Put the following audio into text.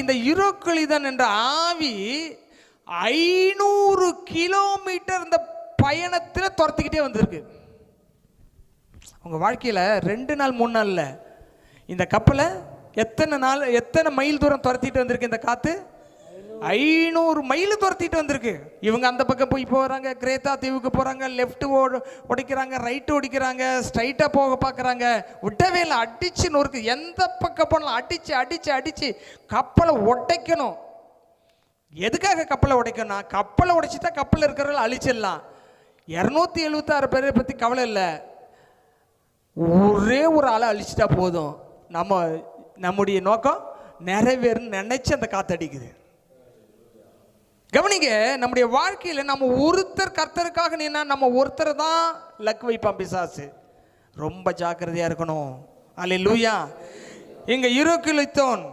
இந்த யூரோக்ளிதன் என்ற ஆவி 500 கிலோமீட்டர் இந்த பயணத்தில் துரத்திக்கிட்டே வந்திருக்கு. உங்கள் வாழ்க்கையில் 2 நாள் 3 நாளில் இந்த கப்பலை எத்தனை மைல் தூரம் துரத்திட்டு வந்திருக்கு? இந்த காற்று 500 மைல் துரத்திட்டு வந்திருக்கு. இவங்க அந்த பக்கம் போய் போகிறாங்க, கிரேத்தா தீவுக்கு போகிறாங்க, லெஃப்ட் உடைக்கிறாங்க, ரைட்டு உடைக்கிறாங்க, ஸ்ட்ரைட்டாக போக பார்க்குறாங்க. விட்டவே இல்லை, அடிச்சு நொறுக்கு. எந்த பக்கம் போனாலும் அடித்து அடித்து அடித்து கப்பலை உடைக்கணும். எதுக்காக கப்பலை உடைக்கணும்? கப்பலை உடைச்சி தான் கப்பலில் இருக்கிறவங்க அழிச்சிடலாம். 276 பேரை பற்றி கவலை இல்லை, ஒரே ஒரு ஆளை அழிச்சிட்டா போதும். நம்முடைய நோக்கம் நிறைவேறுன்னு நினைச்சு அந்த காத்தடிக்குது. கவனிங்க, நம்முடைய வாழ்க்கையில் நம்ம ஒருத்தர் கர்த்தருக்காக நின்னா நம்ம ஒருத்தர் தான் லக் வைப்பான் பிசாசு. ரொம்ப ஜாக்கிரதையா இருக்கணும். அல்லேலூயா. இங்க யூரோக்ளிதன்